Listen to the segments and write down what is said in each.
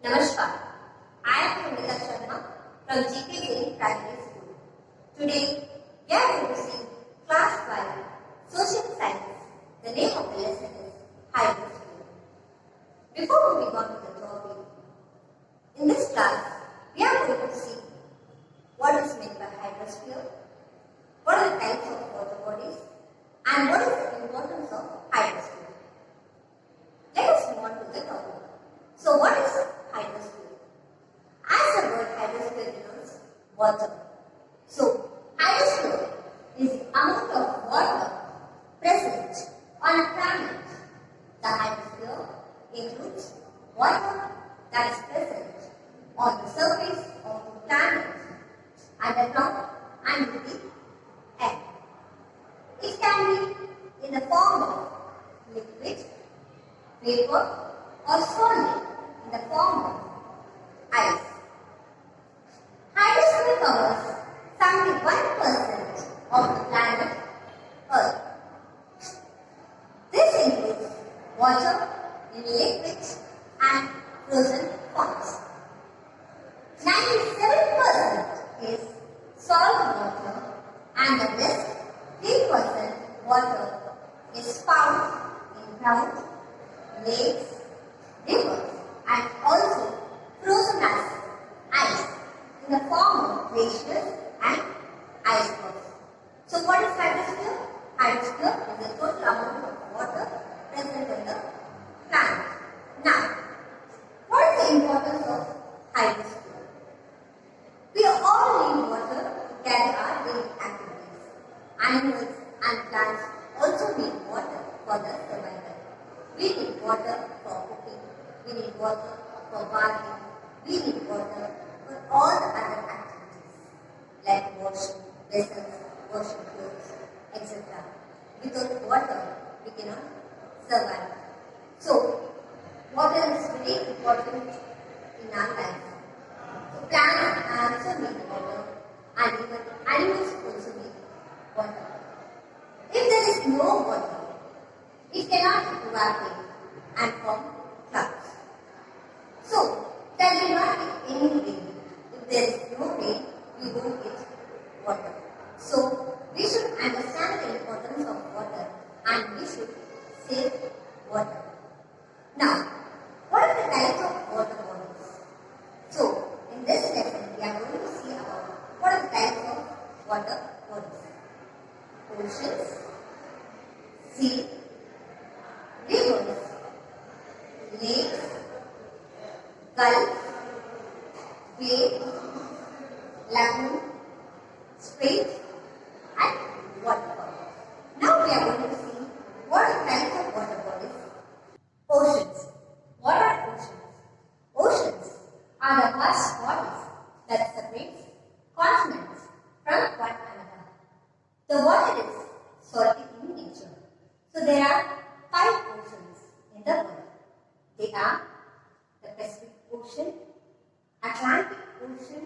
Namaskar. I am from G.K.Jain Primary School. Today, we are going to see Class 5 Social Science. The name of the lesson is Hydrosphere. Before moving on to the topic, in this class, we are going to see what is meant by hydrosphere, what are the types of water bodies, and what is the importance of hydrosphere. Let us move on to the topic. So, what is hydrosphere? As the word hydrosphere denotes water. So, hydrosphere is the amount of water present on a planet. The hydrosphere includes water that is present on the surface of the planet, underground and in the air. It can be in the form of liquid, vapor or solid in the form of ice. Hydrosphere covers 71% of the planet Earth. This includes water in liquid and frozen forms. 97% is salt water and the rest 3% water is found in ground, lakes, rivers and also frozen as ice in the form of glaciers and icebergs. So what is hydrosphere? Hydrosphere is the total amount of water present in the planet. Now, what is the importance of hydrosphere? We all need water to carry our daily activities. Animals and plants also need water for their survival. We need water for cooking, we need water for bathing, we need water for all the other activities like washing vessels, washing clothes, etc. Without water, we cannot survive. So, water is very important in our life. So, plants also need water and even animals also need water. If there is no water, it cannot evaporate and form clouds. So, there will not be any rain. If there is no rain, we won't get water. So, we should understand the importance of water and we should save water. Now, what are the types of water bodies? So, in this lesson, we are going to see about what are the types of water bodies. Oceans, sea, rivers, lakes, gulf, bay, lagoon, strait and waterfall. Now we are going to see what are the types of water bodies. Oceans. What are oceans? Oceans are the vast bodies that separate continents from one another. The water is salty in nature. So there are 5 oceans in the world. They are the Pacific Ocean, Atlantic Ocean,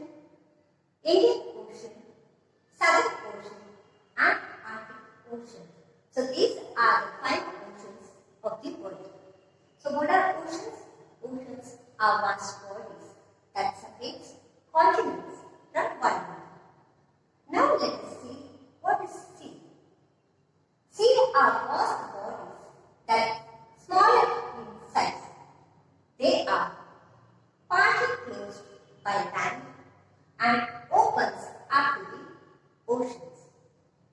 Indian Ocean, Southern Ocean and Arctic Ocean. So these are the 5 oceans of the world. So what are oceans? Oceans are vast bodies that separate continents from one another. Now let us see what is sea. Sea are vast bodies that are smaller in size. They are partly closed by land and opens up to the oceans.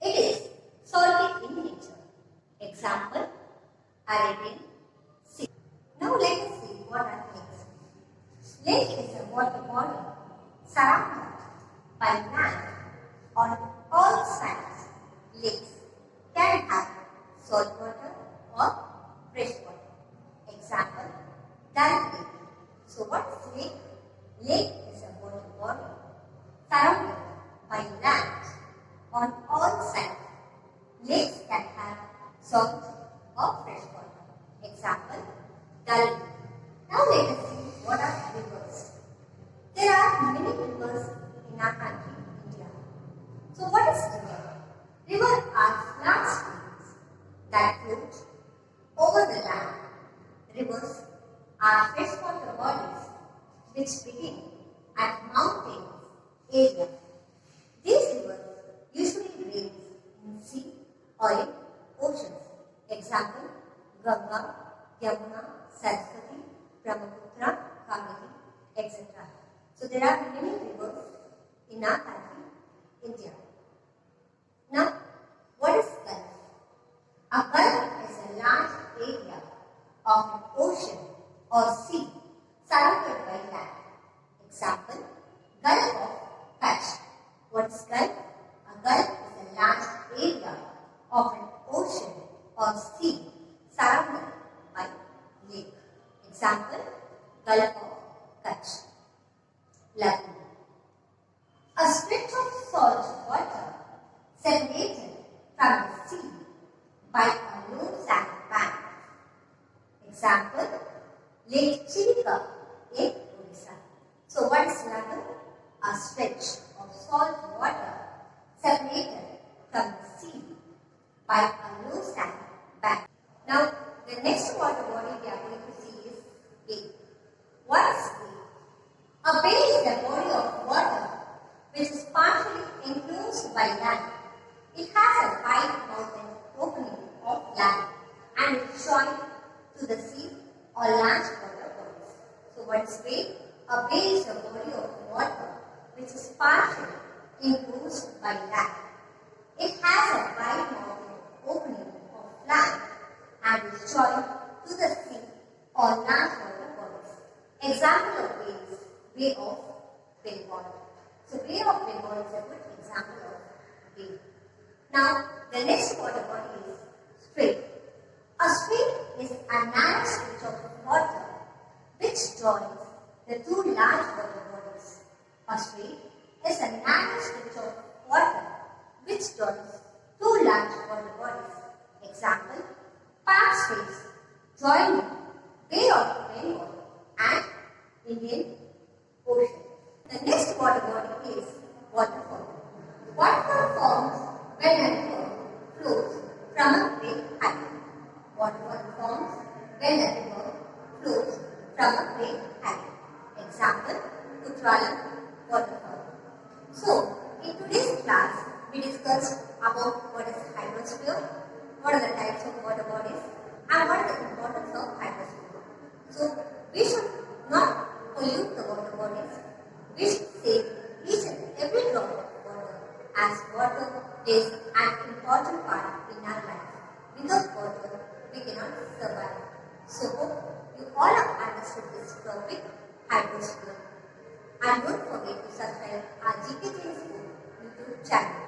It is salty in nature. Example, Arabian Sea. Now let us see what are lakes. Lake is a water body surrounded by land on all sides. Lakes can have salt water or fresh water. Example, Dal Lake. So what is lake? Lake is a water body surrounded by land on all sides. Lakes can have salt or fresh water. Example, Dal Lake. Now let us see what are rivers. There are many rivers in our country, India. So what is river? Rivers are large streams that float over the land. Rivers are freshwater bodies which begin at mountains area. These rivers usually rain in sea or in oceans. Example, Ganga, Yamuna, Saraswati, Brahmaputra, Kaveri, etc. So there are many rivers in our country, India. Now, what is Gulf? A Gulf is a large area of an ocean or sea surrounded by land. Example, Gulf of Kutch. What is Gulf? A Gulf is a large area of an ocean or sea surrounded by lake. Example, Gulf of Kutch. Lagoon. A stretch of salt water separated from the sea by a low sand bank. Example, Lake Chilika in Odisha. So what is lagoon? A stretch of salt water separated from the sea by a low sand bank. Now, the next water body we are going to see is bay. What is bay? A bay is a body of water which is partially enclosed by land. It has a wide mountain opening of land and is joined to the sea or large water bodies. So what is bay? A bay is a body of water which is partially enclosed by land. It has a wide mountain opening of land and is joined to the sea or large water bodies. Example of bay is Bay of Bengal. So Bay of Bengal is a good example of bay. Now the next water body is strait. A strait is a narrow stretch of water which joins the two large water bodies. A strait is a narrow stretch of water which joins two large water bodies. Example, Park Straits joining Bay of Bengal and Indian Ocean. The next water body is waterfall. Waterfall forms when a river flows from a great height. Waterfall forms when a river flows from a great height. Example, Kutralam waterfall. So, in today's class, we discussed about what is hydrosphere, what are the types of water bodies, and what is the importance of hydrosphere. So, we should not pollute the water bodies. We should save each and every drop of water, as water plays an important part in our life. Without water, we cannot survive. So, hope you all have understood this topic, hydrosphere. And don't forget to subscribe our G.K.Jain YouTube channel.